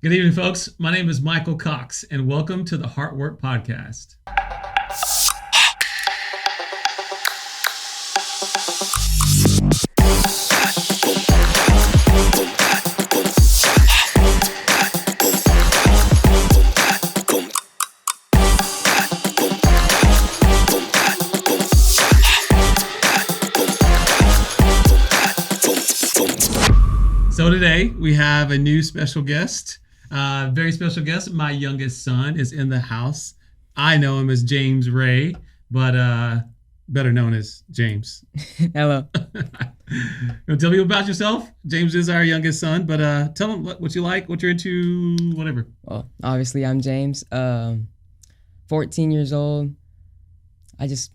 Good evening, folks. My name is Michael Cox, and welcome to the Heartwork Podcast. So today we have a new special guest. Very special guest. My youngest son is in the house. I know him as James Ray, but better known as James. Hello. You want to tell me about yourself? James is our youngest son, but tell him what you like, what you're into, whatever. Well, obviously I'm James, 14 years old. I just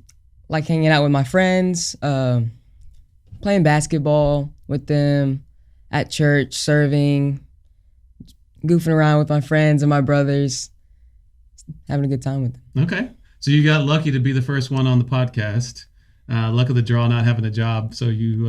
like hanging out with my friends, playing basketball with them, at church, serving, goofing around with my friends and my brothers, having a good time with them. Okay. So you got lucky to be the first one on the podcast. Luck of the draw, not having a job. So you...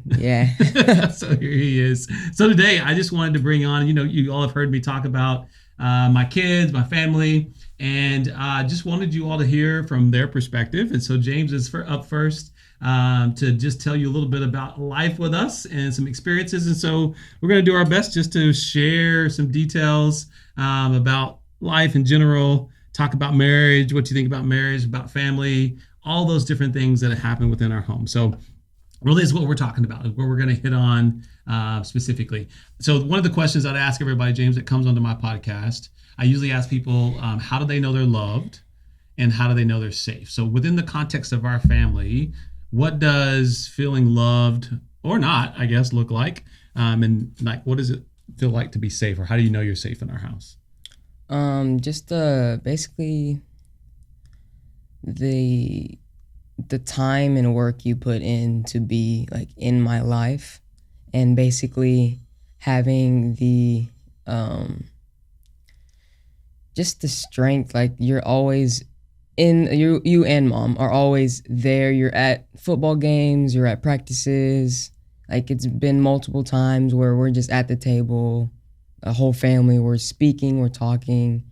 Yeah. So here he is. So today I just wanted to bring on, you all have heard me talk about my kids, my family, and just wanted you all to hear from their perspective. And so James is up first to just tell you a little bit about life with us and some experiences. And so we're going to do our best just to share some details about life in general, talk about marriage, what you think about marriage, about family, all those different things that happen within our home. So really is what we're talking about, what we're going to hit on specifically. So one of the questions I'd ask everybody, James, that comes onto my podcast, I usually ask people, how do they know they're loved and how do they know they're safe? So within the context of our family, what does feeling loved or not, I guess, look like? And like, what does it feel like to be safe, or how do you know you're safe in our house? Just basically the time and work you put in to be like in my life, and basically having the just the strength, like you're always in, you and mom are always there. You're at football games, you're at practices. Like it's been multiple times where we're just at the table, a whole family, we're speaking, we're talking,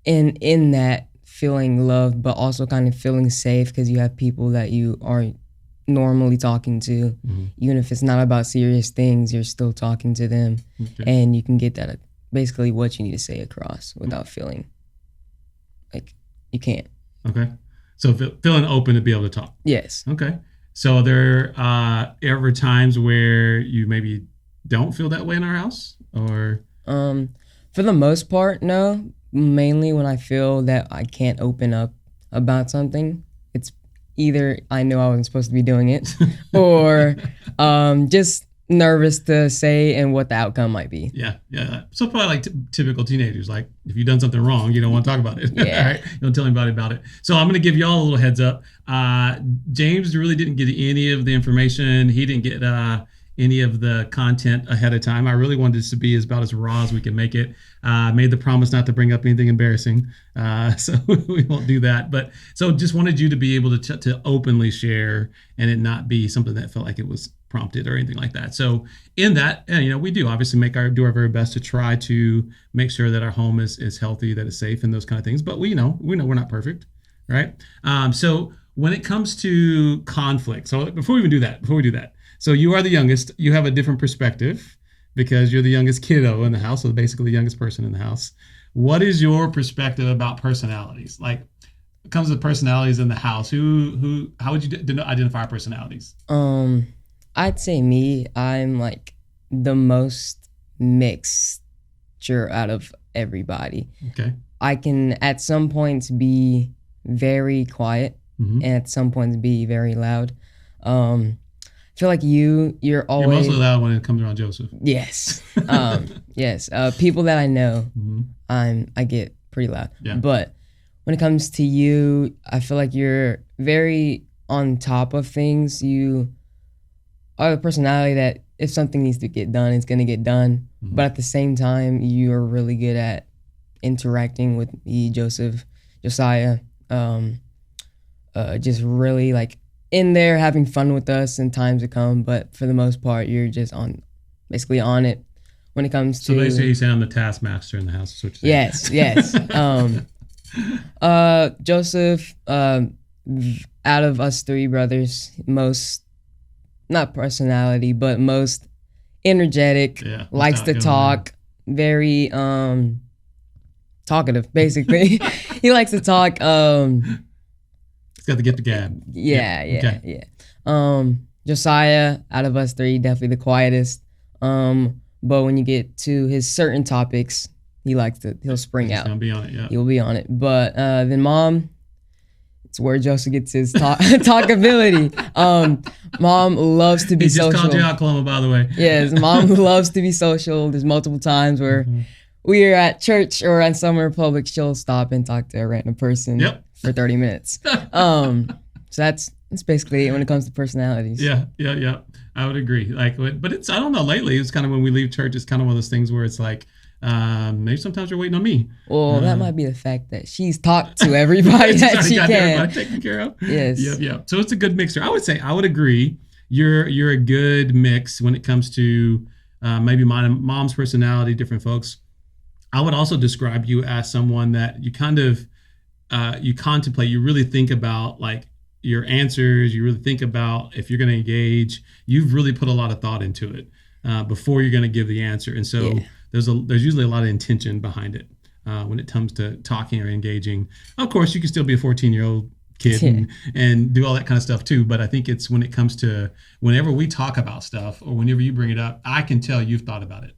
and in that feeling loved, but also kind of feeling safe because you have people that you aren't normally talking to. Mm-hmm. Even if it's not about serious things, you're still talking to them. Okay. And you can get that basically what you need to say across without feeling like you can't. Okay. So feeling open to be able to talk. Yes. Okay. So are there ever times where you maybe don't feel that way in our house, or? For the most part, no. Mainly when I feel that I can't open up about something, it's either I know I wasn't supposed to be doing it, or just nervous to say and what the outcome might be. Yeah. So probably like typical teenagers, like if you've done something wrong, you don't want to talk about it. Yeah. Right? You don't tell anybody about it. So I'm going to give y'all a little heads up. James really didn't get any of the information. He didn't get any of the content ahead of time. I really wanted this to be about as raw as we can make it. Made the promise not to bring up anything embarrassing, so we won't do that. But so just wanted you to be able to openly share and it not be something that felt like it was prompted or anything like that. So in that, we do obviously do our very best to try to make sure that our home is healthy, that it's safe, and those kind of things. But we know we're not perfect, right? So when it comes to conflict, so before we do that. So you are the youngest. You have a different perspective because you're the youngest kiddo in the house, so basically the youngest person in the house. What is your perspective about personalities? Like, when it comes to personalities in the house, how would you identify personalities? I'd say me. I'm like the most mixture out of everybody. Okay. I can at some points be very quiet, mm-hmm. and at some points be very loud. I feel like you're always... You're mostly loud when it comes around Joseph. Yes. Yes. People that I know, mm-hmm. I get pretty loud. Yeah. But when it comes to you, I feel like you're very on top of things. You are the personality that if something needs to get done, it's going to get done. Mm-hmm. But at the same time, you're really good at interacting with me, Joseph, Josiah, just really like in there having fun with us in times to come. But for the most part, you're just basically on it when it comes to. So basically, you say I'm the taskmaster in the house. Is what you're saying. Yes. Joseph, out of us three brothers, most, not personality, but most energetic, Yeah, likes to outgoing. talk, very talkative, basically. He likes to talk. He's got to get the gab. Yeah. Josiah, out of us three, definitely the quietest. But when you get to his certain topics, he'll spring He's out. gonna be on it. Yeah. He'll be on it. But then mom, it's where Joseph gets his talkability. Mom loves to be He just social. called you out, Coloma, by the way. Yes, mom loves to be social. There's multiple times where we are at church or at somewhere public, she'll stop and talk to a random person for 30 minutes. So that's basically it when it comes to personalities. Yeah. I would agree. Like, but it's, I don't know, lately, it's kind of when we leave church, it's kind of one of those things where it's like, maybe sometimes you're waiting on me. Well, that might be the fact that she's talked to everybody that she got can. everybody taken care of. Yes. Yep. So it's a good mixture. I would agree. You're a good mix when it comes to maybe my mom's personality, different folks. I would also describe you as someone that you kind of you contemplate. You really think about like your answers. You really think about if you're going to engage. You've really put a lot of thought into it before you're going to give the answer, and so. Yeah. There's usually a lot of intention behind it when it comes to talking or engaging. Of course, you can still be a 14-year-old kid and do all that kind of stuff too. But I think it's when it comes to whenever we talk about stuff or whenever you bring it up, I can tell you've thought about it.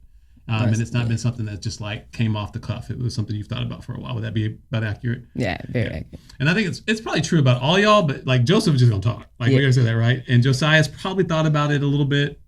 And it's not been something that just like came off the cuff. It was something you've thought about for a while. Would that be about accurate? Yeah, very accurate. And I think it's probably true about all y'all, but like Joseph is just gonna talk. Like we gotta say that, right? And Josiah's probably thought about it a little bit.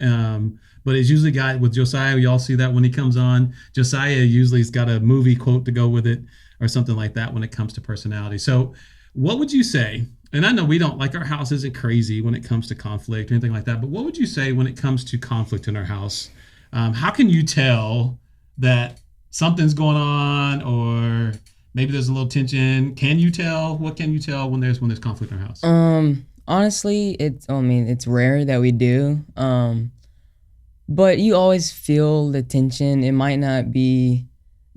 But it's usually got with Josiah, y'all see that when he comes on. Josiah usually's got a movie quote to go with it or something like that when it comes to personality. So what would you say? And I know we don't like our house isn't crazy when it comes to conflict or anything like that, but what would you say when it comes to conflict in our house? How can you tell that something's going on or maybe there's a little tension? Can you tell? What can you tell when there's conflict in our house? Honestly, it's rare that we do. But you always feel the tension. It might not be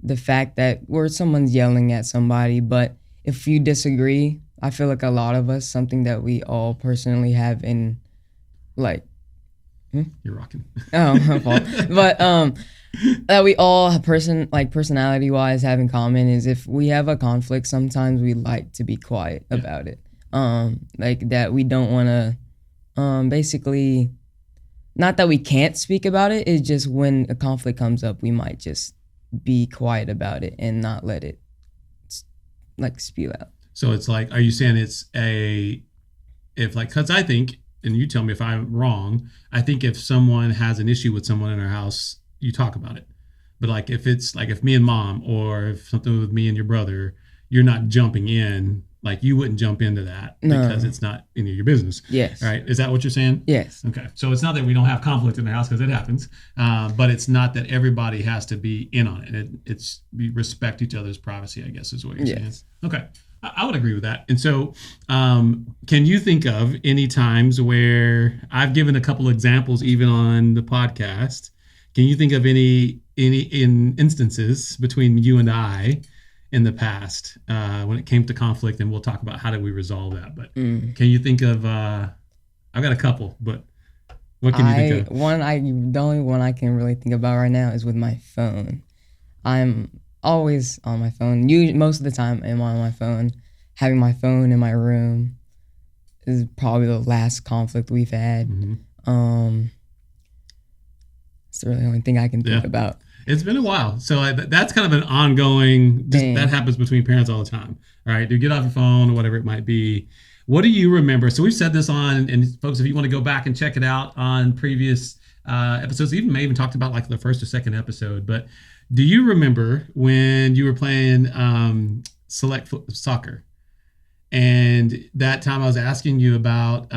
the fact that where someone's yelling at somebody, but if you disagree, I feel like a lot of us, something that we all personally have in like You're rocking. Oh, my fault. But that we all personality wise have in common is if we have a conflict, sometimes we like to be quiet about it. Like that we don't want to basically, not that we can't speak about it, it's just when a conflict comes up, we might just be quiet about it and not let it like spew out. So it's like, are you saying it's because I think, and you tell me if I'm wrong, I think if someone has an issue with someone in our house, you talk about it. But like if it's like if me and mom or if something with me and your brother, you're not jumping in. Like you wouldn't jump into that because it's not any of your business. Yes. Right. Is that what you're saying? Yes. Okay. So it's not that we don't have conflict in the house because it happens, but it's not that everybody has to be in on it. It's we respect each other's privacy, I guess is what you're saying. Okay. I would agree with that. And so can you think of any times where I've given a couple of examples even on the podcast? Can you think of any instances between you and I in the past when it came to conflict, and we'll talk about how do we resolve that. But can you think of, I've got a couple, but what can you think of? The only one I can really think about right now is with my phone. I'm always on my phone. Most of the time I'm on my phone. Having my phone in my room is probably the last conflict we've had. Mm-hmm. It's the really only thing I can think about. It's been a while. So that's kind of an ongoing, that happens between parents all the time. All right, do get off your phone or whatever it might be. What do you remember? So we've said this on, and folks, if you want to go back and check it out on previous episodes, may even talked about like the first or second episode, but do you remember when you were playing select soccer? And that time I was asking you about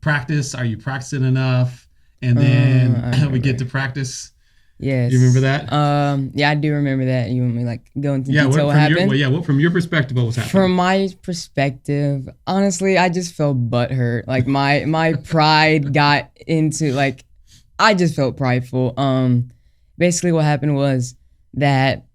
practice. Are you practicing enough? And then we get to practice. Yes. You remember that? Yeah, I do remember that. You want me like go into detail what happened? What from your perspective, what was happening? From my perspective, honestly, I just felt butthurt. Like my pride got into like, I just felt prideful. basically what happened was that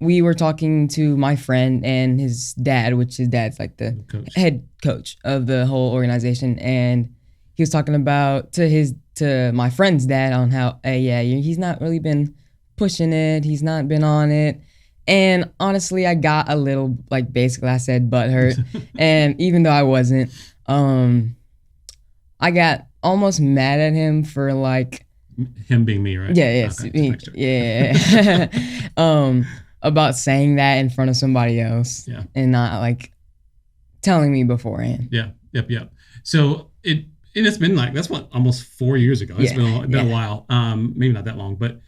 we were talking to my friend and his dad, which his dad's like the Coach. head coach of the whole organization, and he was talking about to my friend's dad on how, hey, yeah, he's not really been pushing it, he's not been on it, and honestly, I got a little, like, basically I said butthurt, and even though I wasn't, I got almost mad at him for like Him being me, right? yeah, yes, Okay, just make sure. yeah, about saying that in front of somebody else, Yeah. and not like telling me beforehand. Yeah. Yep. So it's been like, that's what, almost 4 years ago. It's Yeah, been a while. Maybe not that long, but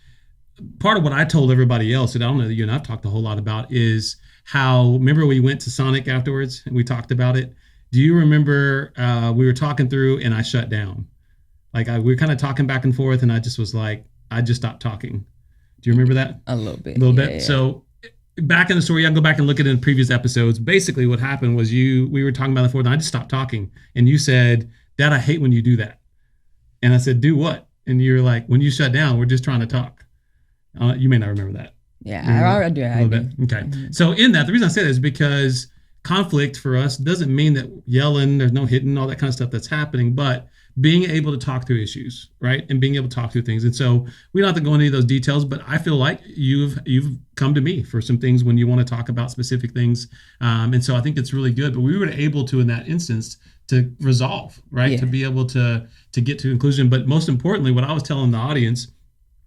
part of what I told everybody else that I don't know that you and I've talked a whole lot about is how, remember we went to Sonic afterwards and we talked about it. Do you remember we were talking through and I shut down? Like we were kind of talking back and forth and I just was like, I just stopped talking. Do you remember that? a little bit. A little bit. Yeah. So back in the story, I can go back and look at it in previous episodes. Basically what happened was we were talking about it before, and I just stopped talking. And you said, Dad, I hate when you do that. And I said, do what? And you were like, when you shut down, we're just trying to talk. You may not remember that. Yeah, I do. A little bit. Okay. So in that, the reason I say that is because conflict for us doesn't mean that yelling, there's no hitting, all that kind of stuff that's happening, but being able to talk through issues, right? And being able to talk through things. And so we don't have to go into any of those details, but I feel like you've come to me for some things when you want to talk about specific things. And so I think it's really good, but we were able to, in that instance, to resolve, right? Yeah. To be able to get to conclusion. But most importantly, what I was telling the audience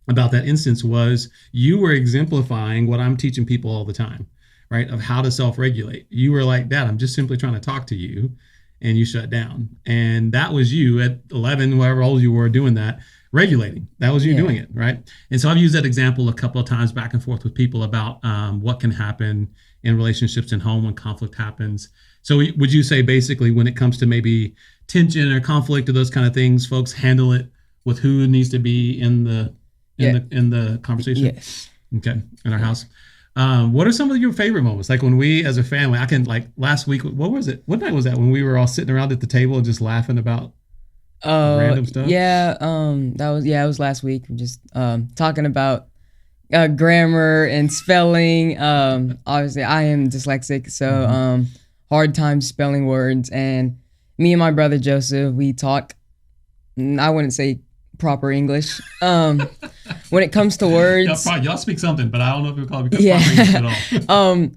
about that instance was you were exemplifying what I'm teaching people all the time, right? Of how to self-regulate. You were like, Dad, I'm just simply trying to talk to you, and you shut down. And that was you at 11, whatever old you were, doing that, regulating. That was you doing it, right? And so I've used that example a couple of times back and forth with people about what can happen in relationships and home when conflict happens. So would you say basically when it comes to maybe tension or conflict or those kind of things, folks handle it with who needs to be in the conversation? Yes. Okay. In our house. What are some of your favorite moments? Like when we, as a family, I can, like last week, what was it? What night was that when we were all sitting around at the table and just laughing about random stuff? Yeah, it was last week. We're just talking about grammar and spelling. Obviously I am dyslexic, so hard time spelling words, and me and my brother Joseph, we talk, I wouldn't say proper English. When it comes to words, y'all speak something, but I don't know if we call it proper yeah. English at all.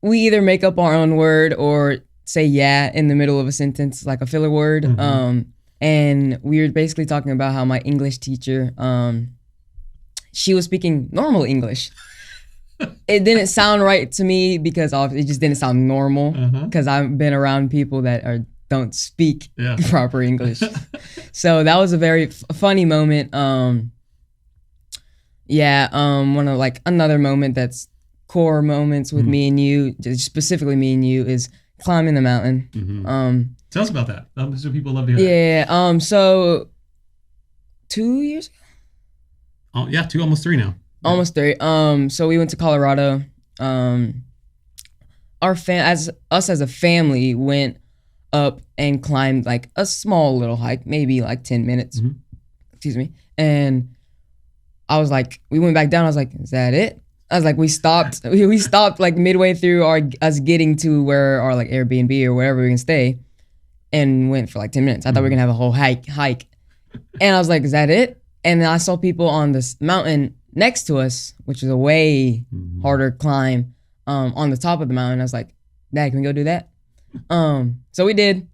We either make up our own word or say yeah in the middle of a sentence, like a filler word. And we were basically talking about how my English teacher, she was speaking normal English. It didn't sound right to me because it just didn't sound normal, because I've been around people that don't speak proper English. So that was a very funny moment. One of like another moment that's core moments with me and you, just specifically me and you, is climbing the mountain. Tell us about that. So people love to hear that. Yeah. So 2 years ago? Oh, yeah, almost 3 now. Almost 3. So we went to Colorado. As a family went up and climbed like a small little hike, maybe like 10 minutes. Excuse me. And I was like, we went back down. I was like, is that it? I was like, we stopped. We stopped like midway through us getting to where our like Airbnb or wherever we can stay, and went for like 10 minutes. I thought we were gonna have a whole hike. And I was like, is that it? And then I saw people on this mountain next to us, which is a way harder climb, on the top of the mountain. I was like, Dad, can we go do that? So we did.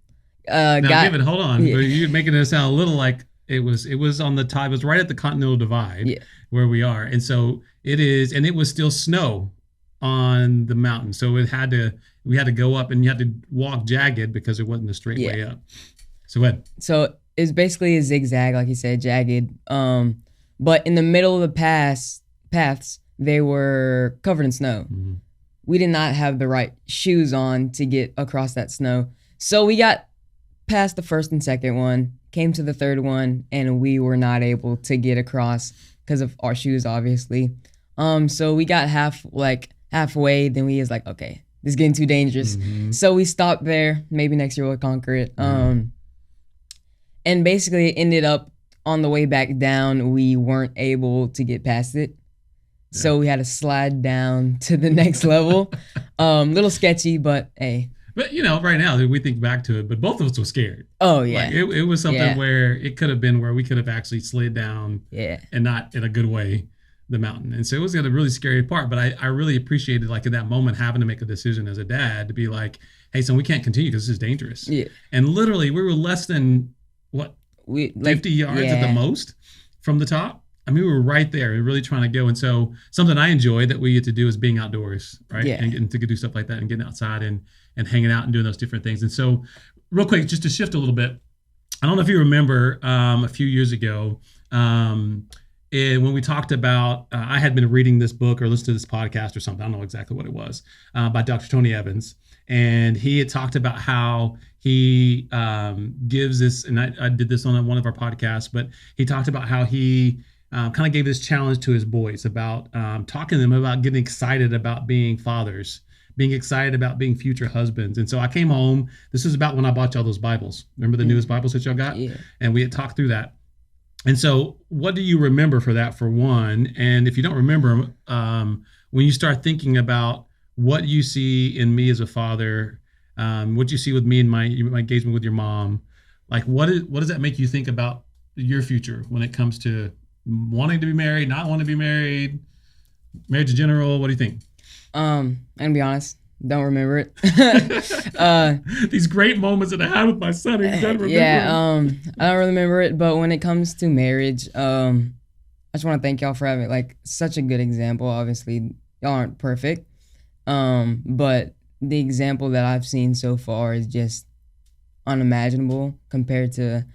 Now, David, hold on. Yeah. You're making it sound a little like it was on the top. It was right at the Continental Divide where we are. And so it is, and it was still snow on the mountain. So we had to go up, and you had to walk jagged because it wasn't a straight way up. So what? So it's basically a zigzag, like you said, jagged. But in the middle of the paths, they were covered in snow. We did not have the right shoes on to get across that snow. So we got past the first and second one, came to the third one, and we were not able to get across because of our shoes, obviously. So we got halfway, then we was like, okay, this is getting too dangerous. So we stopped there. Maybe next year we'll conquer it. And basically it ended up on the way back down, we weren't able to get past it. So we had to slide down to the next level. Little sketchy, but hey. But right now we think back to it, but both of us were scared. Oh yeah. Like it was something where it could have been where we could have actually slid down, and not in a good way, the mountain. And so it was a really scary part. But I really appreciated, like, in that moment, having to make a decision as a dad to be like, hey, son, we can't continue because this is dangerous. Yeah. And literally, we were less than 50 yards at the most from the top. I mean, we were right there, really trying to go. And so something I enjoy that we get to do is being outdoors, right? Yeah. And getting to do stuff like that and getting outside and hanging out and doing those different things. And so real quick, just to shift a little bit, I don't know if you remember a few years ago, when we talked about, I had been reading this book or listening to this podcast or something, I don't know exactly what it was, by Dr. Tony Evans. And he had talked about how he gives this, and I did this on one of our podcasts, but he talked about how he kind of gave this challenge to his boys about talking to them about getting excited about being fathers, being excited about being future husbands. And so I came home. This is about when I bought y'all those Bibles. Remember the newest Bibles that y'all got? Yeah. And we had talked through that. And so what do you remember for that, for one? And if you don't remember, when you start thinking about what you see in me as a father, what you see with me and my engagement with your mom, like what does that make you think about your future when it comes to wanting to be married, not wanting to be married, marriage in general? What do you think? I'm gonna be honest, don't remember it. These great moments that I had with my son, you don't remember. Yeah, I don't really remember it, but when it comes to marriage, I just want to thank y'all for having like such a good example. Obviously, y'all aren't perfect, but the example that I've seen so far is just unimaginable compared to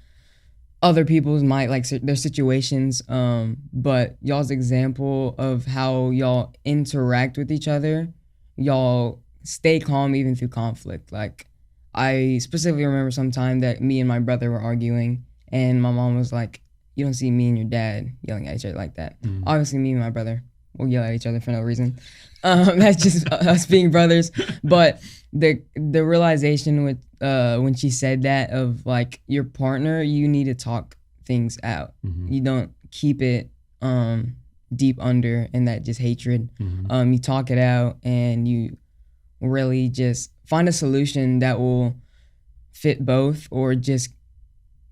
other people's their situations. But y'all's example of how y'all interact with each other, y'all stay calm even through conflict. Like, I specifically remember some time that me and my brother were arguing, and my mom was like, "You don't see me and your dad yelling at each other like that." Mm. Obviously, me and my brother will yell at each other for no reason. That's just us being brothers. But the realization with when she said that of like, your partner, you need to talk things out. Mm-hmm. You don't keep it deep under in that just hatred. Mm-hmm. You talk it out, and you really just find a solution that will fit both, or just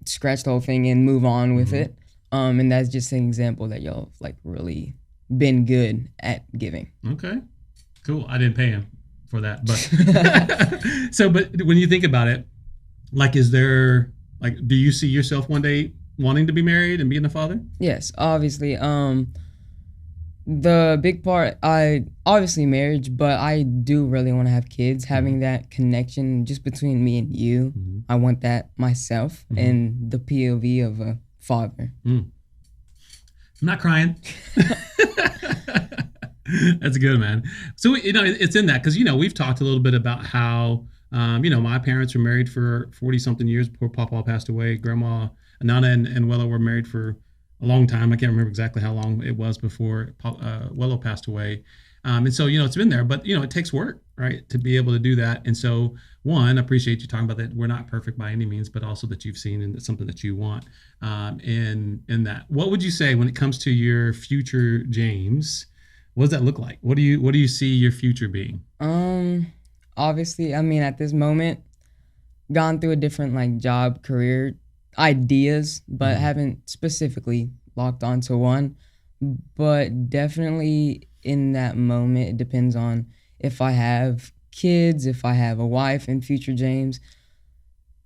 scratch the whole thing and move on with it. And that's just an example that y'all have like really been good at giving. Okay, cool. I didn't pay him for that, but but when you think about it, like, is there, like, do you see yourself one day wanting to be married and being a father? Yes, obviously. The big part, obviously marriage, but I do really want to have kids. Having that connection just between me and you, I want that myself, and the POV of a father. I'm not crying. That's good, man. So, it's in that, because, we've talked a little bit about how, my parents were married for 40 something years before Papa passed away. Grandma Nana and Wello were married for a long time. I can't remember exactly how long it was before Wello passed away. And so, it's been there, but, it takes work, right, to be able to do that. And so, one, I appreciate you talking about that. We're not perfect by any means, but also that you've seen, and it's something that you want in that. What would you say when it comes to your future, James? What does that look like? What do you see your future being? Obviously, I mean, at this moment, gone through a different like job, career ideas, but haven't specifically locked onto one. But definitely in that moment, it depends on if I have kids, if I have a wife in future James,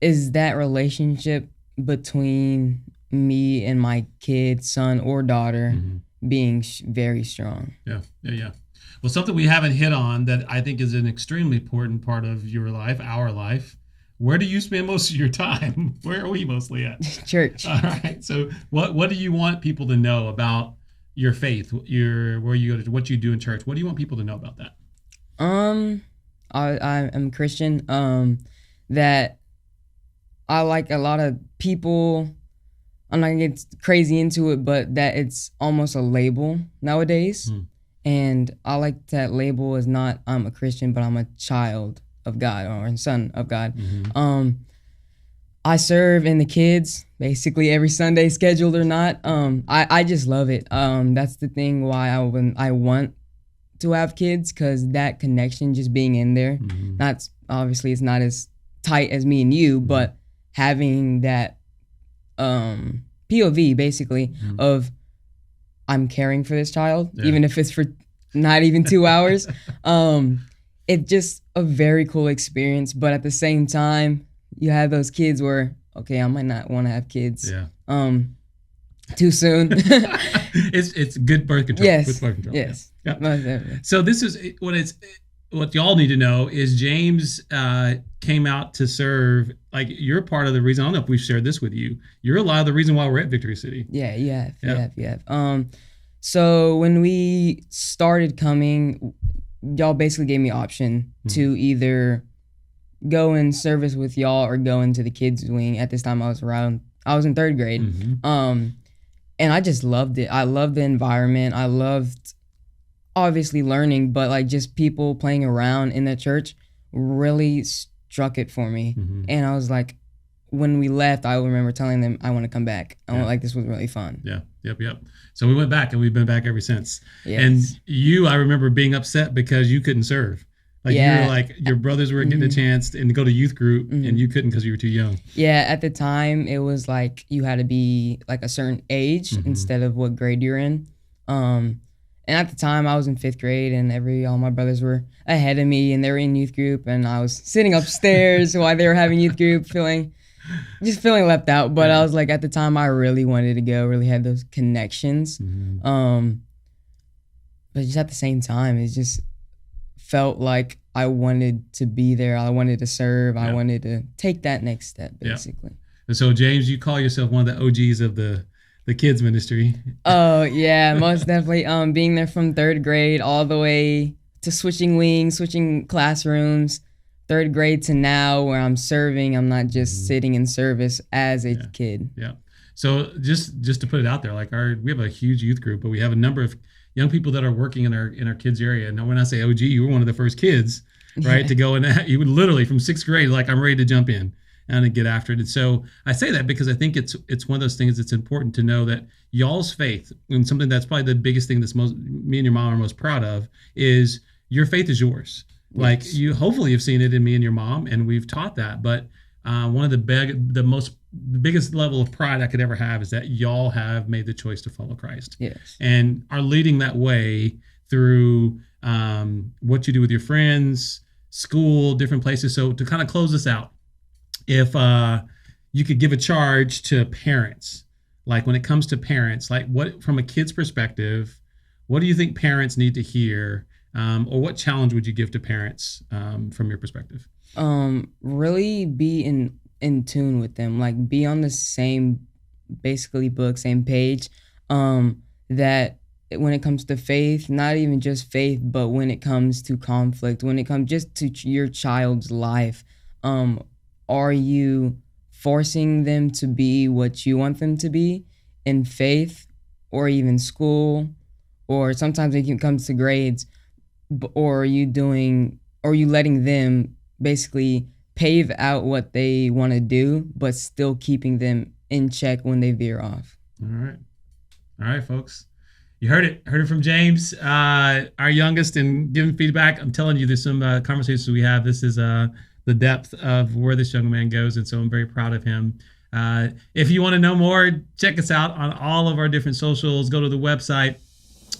is that relationship between me and my kid, son or daughter, being very strong. Yeah. Well, something we haven't hit on that I think is an extremely important part of your life, our life. Where do you spend most of your time? Where are we mostly at? Church. All right. So what do you want people to know about your faith, where you go to, what you do in church? What do you want people to know about that? I'm Christian. That I like a lot of people. I'm not gonna get crazy into it, but that it's almost a label nowadays. And I like that label as not I'm a Christian, but I'm a child of God or a son of God. I serve in the kids basically every Sunday, scheduled or not. I just love it. That's the thing why I want to have kids, because that connection, just being in there, not obviously it's not as tight as me and you, but having that POV basically of I'm caring for this child, even if it's for not even 2 hours. It's just a very cool experience. But at the same time, you have those kids where, okay, I might not want to have kids. Too soon. It's good birth control. Yes. With birth control. Yes. Yeah. So this is what y'all need to know is James came out to serve. Like, you're part of the reason. I don't know if we've shared this with you. You're a lot of the reason why we're at Victory City. Yeah, you have. So when we started coming, y'all basically gave me option to either go in service with y'all or go into the kids wing. At this time, I was in third grade. And I just loved it. I loved the environment. I loved obviously learning, but like just people playing around in the church really struck it for me. And I was like, when we left, I remember telling them I want to come back. Like, this was really fun. Yep. So we went back, and we've been back ever since. Yes. And I remember being upset because you couldn't serve. Like, you were like, your brothers were getting a chance to go to youth group, and you couldn't because you were too young. Yeah, at the time, it was like you had to be like a certain age instead of what grade you're in. And at the time, I was in 5th grade, and all my brothers were ahead of me, and they were in youth group, and I was sitting upstairs while they were having youth group, feeling left out. But I was like, at the time, I really wanted to go, really had those connections. But just at the same time, it just felt like I wanted to be there. I wanted to serve. I wanted to take that next step, basically. And so, James, you call yourself one of the OGs of the kids ministry. Oh, yeah, most definitely. Being there from 3rd grade all the way to switching wings, switching classrooms, 3rd grade to now where I'm serving. I'm not just sitting in service as a kid. Yeah. So just to put it out there, like we have a huge youth group, but we have a number of young people that are working in our kids area. Now, when I say OG, you were one of the first kids, right, to go in. You would literally from 6th grade, like, I'm ready to jump in and get after it. And so I say that because I think it's one of those things that's important to know that y'all's faith, and something that's probably the biggest thing that's me and your mom are most proud of, is your faith is yours. Yes. Like, you hopefully have seen it in me and your mom, and we've taught that. But one of the biggest level of pride I could ever have is that y'all have made the choice to follow Christ. Yes. And are leading that way through what you do with your friends, school, different places. So to kind of close this out, if you could give a charge to parents, like when it comes to parents, like what, from a kid's perspective, what do you think parents need to hear, or what challenge would you give to parents from your perspective? Really be in tune with them, like be on the same basically book, same page, that when it comes to faith, not even just faith, but when it comes to conflict, when it comes just to your child's life, are you forcing them to be what you want them to be in faith or even school, or sometimes it comes to grades, or are you letting them basically pave out what they want to do, but still keeping them in check when they veer off? All right, folks. You heard it from James, our youngest, and giving feedback. I'm telling you, there's some conversations we have. This is the depth of where this young man goes, and so I'm very proud of him. If you want to know more, check us out on all of our different socials. Go to the website,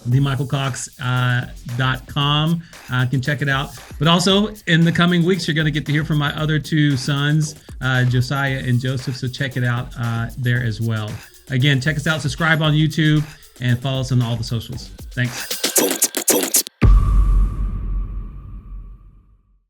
themichaelcox.com. Can check it out. But also, in the coming weeks, you're going to get to hear from my other two sons, Josiah and Joseph, so check it out there as well. Again, check us out, subscribe on YouTube, and follow us on all the socials. Thanks.